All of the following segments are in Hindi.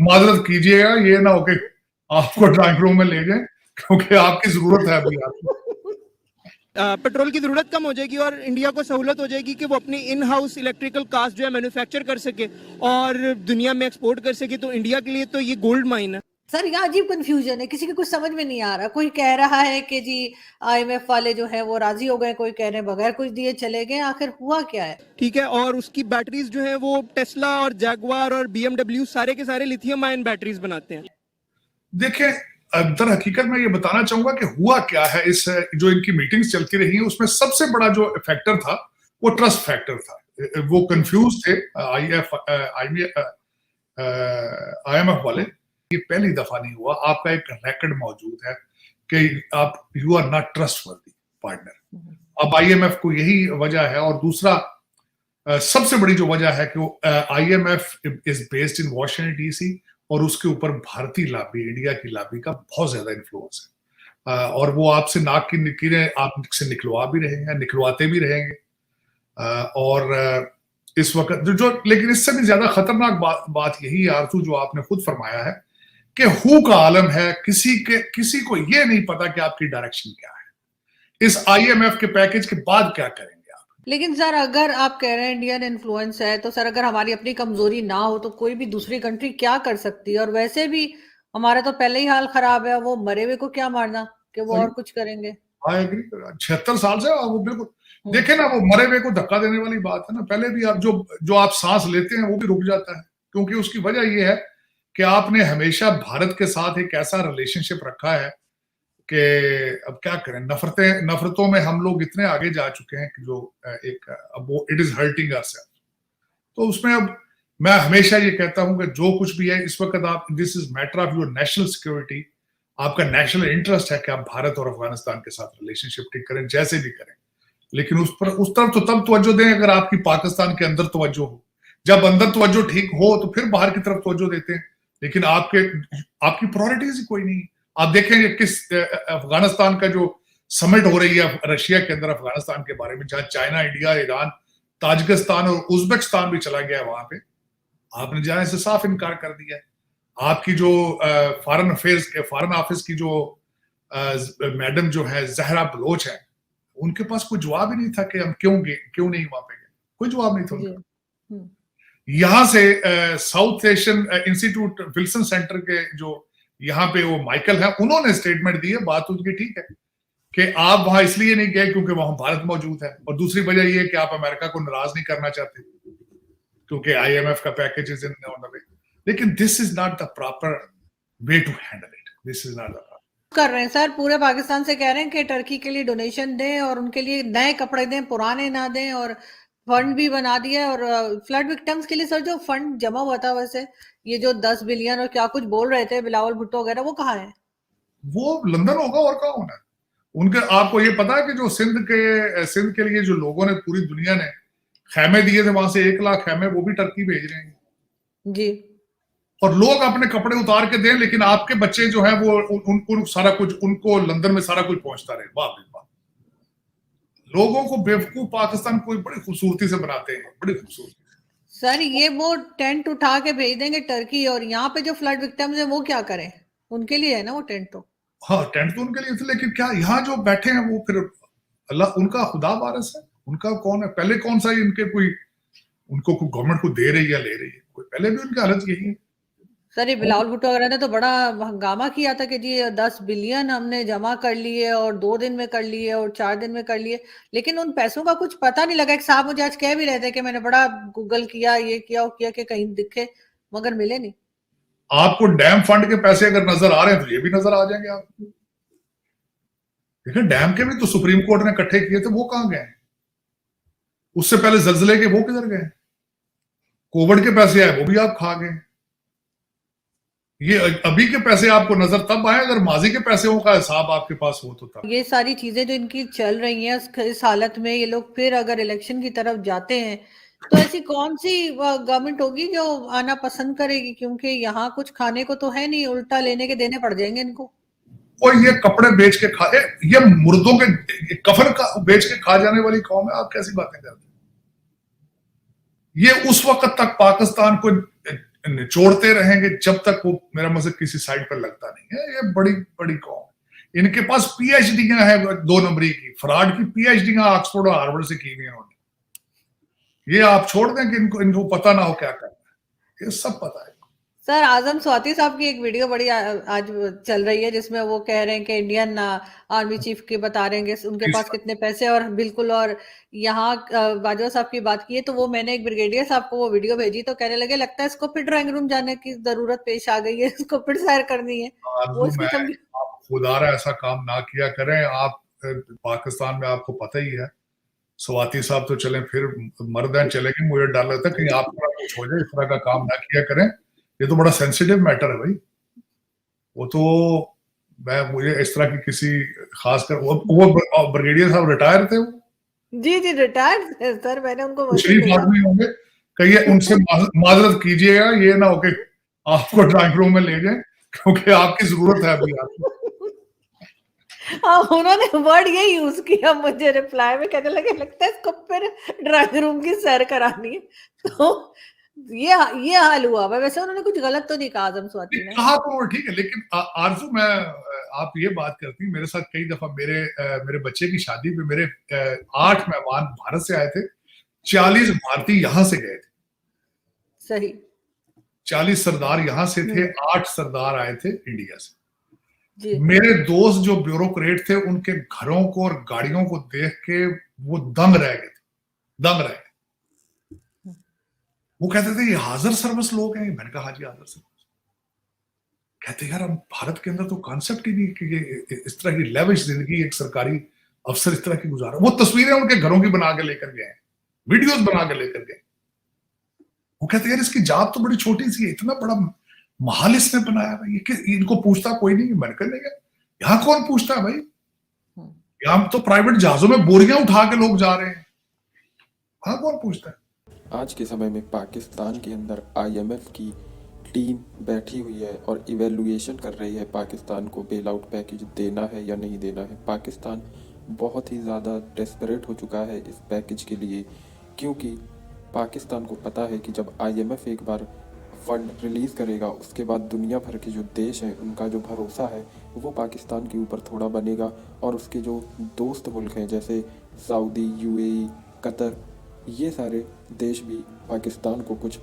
माजरत कीजिएगा, ये ना हो कि आपको ड्राइंग रूम में ले जाएं, क्योंकि आपकी जरूरत है अभी आपको। पेट्रोल की जरूरत कम हो जाएगी और इंडिया को सहूलत हो जाएगी कि वो अपनी इन हाउस इलेक्ट्रिकल कार्स जो है मैन्युफैक्चर कर सके और दुनिया में एक्सपोर्ट कर सके। तो इंडिया के लिए तो ये गोल्ड माइन है। सर यहाँ अजीब कंफ्यूजन है, किसी को कुछ समझ में नहीं आ रहा। कोई कह रहा है कि जी IMF वाले जो है वो राजी हो गए, कोई कह रहे हैं बगैर कुछ दिए चले गए। आखिर हुआ क्या है? ठीक है, और उसकी बैटरीज जो है वो टेस्ला और जैगवार और BMW सारे के सारे लिथियम आयन बैटरीज बनाते हैं। देखिए, दर हकीकत मैं ये बताना चाहूंगा कि हुआ क्या है। इस जो इनकी मीटिंग्स चलती रही हैं उसमें सबसे बड़ा जो फैक्टर था वो ट्रस्ट फैक्टर था। वो कंफ्यूज थे IMF वाले। ये पहली दफा नहीं हुआ, आपका एक रिकॉर्ड मौजूद है कि आप you are not trustworthy partner. अब IMF को यही वजह है। और दूसरा सबसे बड़ी जो वजह है कि IMF is based in Washington DC और उसके ऊपर भारतीय लॉबी, इंडिया की लॉबी का बहुत ज्यादा इन्फ्लुएंस है। और वो आपसे नाक की लकीरें आपसे निकलवा भी रहे हैं, निकलवाते भी रहेंगे। और इस वक्त जो लेकिन इससे भी ज्यादा खतरनाक बात यही है आरजू, जो आपने खुद फरमाया है कि हु का आलम है। किसी को ये नहीं पता कि आपकी डायरेक्शन क्या है, इस IMF के पैकेज के बाद क्या करेंगे आप। लेकिन सर अगर आप कह रहे हैं इंडियन इन्फ्लुएंस है, तो सर अगर हमारी अपनी कमजोरी ना हो तो कोई भी दूसरी कंट्री क्या कर सकती है? और वैसे भी हमारा तो पहले ही हाल खराब है, वो मरे हुए को क्या मारना कि वो और कुछ करेंगे। आई एग्री, 76 साल से वो बिल्कुल। देखे ना, वो मरे हुए को धक्का देने वाली बात है ना। पहले भी आप जो आप सांस लेते हैं वो भी रुक जाता है, क्योंकि उसकी वजह ये है कि आपने हमेशा भारत के साथ एक ऐसा रिलेशनशिप रखा है कि अब क्या करें, नफरतों में हम लोग इतने आगे जा चुके हैं कि जो अब वो इट इज हर्टिंग अस। तो उसमें अब मैं हमेशा ये कहता हूं कि जो कुछ भी है इस वक्त आप, this is matter of your national security. आपका नेशनल इंटरेस्ट है कि आप भारत और अफगानिस्तान के साथ रिलेशनशिप ठीक करें, जैसे भी करें। लेकिन उस तरफ तो तब तवज्जो दें अगर आपकी पाकिस्तान के अंदर तवज्जो हो। जब अंदर तवज्जो ठीक हो तो फिर बाहर की तरफ तवज्जो देते हैं। लेकिन आपकी प्रायोरिटीज ही कोई नहीं। आप देखेंगे किस अफगानिस्तान का जो समिट हो रही है रशिया के अंदर अफगानिस्तान के बारे में, जहां चाइना, इंडिया, ईरान, ताजिकिस्तान और उज्बेकिस्तान भी चला गया है, वहां पे आपने जाने से साफ इनकार कर दिया है। आपकी जो फॉरेन ऑफिस की जो मैडम जो है जहरा बलोच है, उनके पास कोई जवाब ही नहीं था कि हम क्यों नहीं वहां पे गए। कोई जवाब नहीं था उनका। यहां से south Asian institute Wilson centre के जो यहाँ पे वो माइकल है, उन्होंने स्टेटमेंट दी है। बात उनकी ठीक है कि आप वहां इसलिए नहीं गए क्योंकि वहां भारत मौजूद है, और दूसरी वजह ये है कि आप अमेरिका को नाराज नहीं करना चाहते क्योंकि IMF का package is in on the way. लेकिन this is not the proper way to handle it. This is not the कर रहे हैं सर, पूरे पाकिस्तान से कह रहे हैं कि टर्की के लिए डोनेशन दें और उनके लिए नए कपड़े दें, पुराने ना दें, और फंड भी बना दिया। और फ्लड विक्टिम्स के लिए सर जो फंड जमा हुआ था, वैसे ये जो 10 बिलियन और क्या कुछ बोल रहे थे बिलावल भुट्टो वगैरह, वो कहाँ है? वो लंदन होगा और कहाँ होना है उनके। आपको ये पता है कि जो सिंध के लिए जो लोगों ने, पूरी दुनिया ने खैमे दिए थे, वहां से 1 लाख खैमे वो भी टर्की भेज रहे हैं जी। और लोग अपने कपड़े उतार के दें, लेकिन आपके बच्चे जो हैं वो उनको सारा कुछ, उनको लंदन में सारा कुछ पहुंचता रहे। वाह वाह, लोगों को बेवकूफ पाकिस्तान को बड़ी खूबसूरती से बनाते हैं, बड़ी खूबसूरती। सर ये वो टेंट उठा के भेज देंगे टर्की, और यहाँ पे जो फ्लड विक्टिम्स है वो क्या करें? उनके लिए है ना वो टेंट। तो हाँ, टेंट तो उनके लिए थे, लेकिन क्या यहाँ जो बैठे हैं वो फिर अल्लाह उनका खुदा वारिस है? उनका कौन है? पहले कौन सा इनके उनको गवर्नमेंट को दे रही है, ले रही है? कोई पहले भी उनकी हालत यही है। सर ये बिलावल भुट्टो वगैरह ने तो बड़ा हंगामा किया था कि जी 10 बिलियन हमने जमा कर लिए और 2 दिन में कर लिए और 4 दिन में कर लिए, लेकिन उन पैसों का कुछ पता नहीं लगा। एक साहब मुझे आज कह भी रहे थे कि मैंने बड़ा गूगल किया, ये किया वो किया, कि कहीं दिखे, मगर मिले नहीं। आपको डैम फंड के पैसे अगर नजर आ रहे हैं तो ये भी नजर आ जाएंगे आपको। देखिए, डैम के भी तो सुप्रीम कोर्ट ने इकट्ठे किए थे, वो कहां गए? उससे पहले जल्जले के वो किधर गए? कोविड के पैसे आए वो भी आप खा गए। ये अभी के पैसे आपको नजर तब आए अगर माजी के पैसों का हिसाब आपके पास हो तो तब। ये सारी चीजें जो इनकी चल रही हैं, इस हालत में ये लोग फिर अगर इलेक्शन की तरफ जाते हैं तो ऐसी कौन सी गवर्नमेंट होगी जो आना पसंद करेगी? क्योंकि यहाँ कुछ खाने को तो है नहीं, उल्टा लेने के देने पड़ जाएंगे इनको। और ये कपड़े बेच के खा, ये मुर्दों के कफन का बेच के खा जाने वाली कौम है। आप कैसी बातें करते हैं? ये उस वक्त तक पाकिस्तान को निचोड़ते रहेंगे जब तक वो मेरा मतलब किसी साइड पर लगता नहीं है। ये बड़ी बड़ी कौम, इनके पास पीएचडियां है 2 नंबरी की, फ्रॉड की पीएचडियां ऑक्सफोर्ड और हार्वर्ड से की हुई है उन्होंने। ये आप छोड़ दें कि इनको पता ना हो क्या करना है, ये सब पता है। सर, आजम स्वाति साहब की एक वीडियो बड़ी आज चल रही है जिसमें वो कह रहे हैं कि इंडियन आर्मी चीफ के बता रहे हैं कि उनके पास कितने पैसे, और बिल्कुल, और यहाँ बाजवा साहब की बात की है तो वो मैंने एक ब्रिगेडियर साहब को वो वीडियो भेजी तो कहने लगे लगता है इसको फिर ड्राइंग रूम जाने की जरूरत पेश आ गई है, इसको फिर सैर करनी है। वो इसकी आप खुदारा ऐसा काम ना किया करें। आप पाकिस्तान में आपको पता ही है, स्वाति साहब तो चले फिर मर्द हैं, चलेंगे। मुझे डर लगता है कि आप कुछ हो जाए, इस तरह का काम ना किया करें। ये तो बड़ा सेंसिटिव मैटर है भाई। वो तो मुझे इस तरह की किसी खासकर वो ब्रिगेडियर साहब रिटायर थे, वो जी रिटायर्ड थे सर, मैंने उनको शरीफ आदमी होंगे। कहिए उनसे माजरत कीजिएगा, ये ना हो कि आपको ड्राइंग रूम में ले जाए, क्योंकि आपकी जरूरत है अभी आपको। हाँ, उन्होंने वर्ड यही यूज किया मुझे रिप्लाई में, कहने लगे लगता है इसको फिर ड्राइंग रूम की सैर करानी है। तो ये हाल हुआ। वैसे उन्होंने कुछ गलत तो नहीं कहा आजम स्वाति ने, कहा तो ठीक है, लेकिन आरजू मैं आप ये बात करती हैं, मेरे साथ कई दफा मेरे बच्चे की शादी पे मेरे 8 मेहमान भारत से आए थे, 40 भारतीय यहां से गए थे। सही, 40 सरदार यहां से थे, 8 सरदार आए थे इंडिया से। जी। मेरे दोस्त जो ब्यूरोक्रेट थे, उनके घरों को और गाड़ियों को देख के वो दंग रह गए थे, दंग रह गए। वो कहते थे ये हाजिर सर्विस लोग हैं। मैंने कहा हाजी हाजिर सर्विस। कहते यार हम भारत के अंदर तो कॉन्सेप्ट ही नहीं कि ये इस तरह की लेविश जिंदगी एक सरकारी अफसर इस तरह की गुजारा। वो तस्वीरें उनके घरों की बना के लेकर गए, वीडियोस बना के लेकर गए। वो कहते यार इसकी जात तो बड़ी छोटी सी है, इतना बड़ा महल इसने बनाया भाई, ये इनको पूछता कोई नहीं। मैंने कहा नहीं, यहाँ कौन पूछता है भाई, यहाँ तो प्राइवेट जहाजों में बोरियां उठा के लोग जा रहे हैं, वहां कौन पूछता है। आज के समय में पाकिस्तान के अंदर IMF की टीम बैठी हुई है और इवेलुएशन कर रही है पाकिस्तान को बेल आउट पैकेज देना है या नहीं देना है। पाकिस्तान बहुत ही ज़्यादा डेस्परेट हो चुका है इस पैकेज के लिए, क्योंकि पाकिस्तान को पता है कि जब IMF एक बार फंड रिलीज़ करेगा उसके बाद दुनिया भर के जो देश हैं उनका जो भरोसा है वो पाकिस्तान के ऊपर थोड़ा बनेगा, और उसके जो दोस्त मुल्क हैं जैसे सऊदी, UAE, कतर, ये सारे देश भी पाकिस्तान को कुछ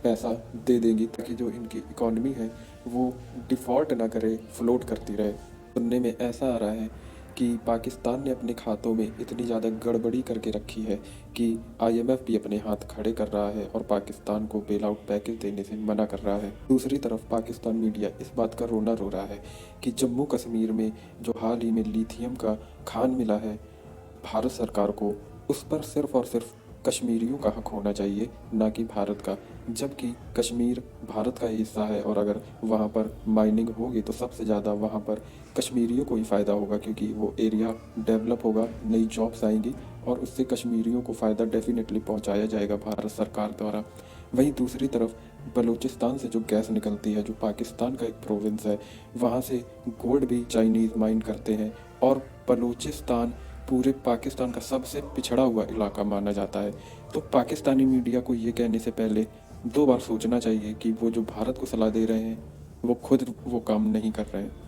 पैसा दे देंगी ताकि जो इनकी इकॉनमी है वो डिफ़ॉल्ट ना करे, फ्लोट करती रहे। सुनने में ऐसा आ रहा है कि पाकिस्तान ने अपने खातों में इतनी ज़्यादा गड़बड़ी करके रखी है कि IMF भी अपने हाथ खड़े कर रहा है और पाकिस्तान को बेल आउट पैकेज देने से मना कर रहा है। दूसरी तरफ पाकिस्तान मीडिया इस बात का रोना रो रहा है कि जम्मू कश्मीर में जो हाल ही में लिथियम का खान मिला है भारत सरकार को, उस पर सिर्फ़ और सिर्फ कश्मीरियों का हक होना चाहिए, ना कि भारत का, जबकि कश्मीर भारत का हिस्सा है और अगर वहाँ पर माइनिंग होगी तो सबसे ज़्यादा वहाँ पर कश्मीरियों को ही फ़ायदा होगा, क्योंकि वो एरिया डेवलप होगा, नई जॉब्स आएंगी और उससे कश्मीरियों को फ़ायदा डेफिनेटली पहुँचाया जाएगा भारत सरकार द्वारा। वहीं दूसरी तरफ बलूचिस्तान से जो गैस निकलती है, जो पाकिस्तान का एक प्रोविंस है, वहाँ से गोल्ड भी चाइनीज़ माइन करते हैं और बलूचिस्तान पूरे पाकिस्तान का सबसे पिछड़ा हुआ इलाका माना जाता है। तो पाकिस्तानी मीडिया को ये कहने से पहले 2 बार सोचना चाहिए कि वो जो भारत को सलाह दे रहे हैं वो खुद वो काम नहीं कर रहे हैं।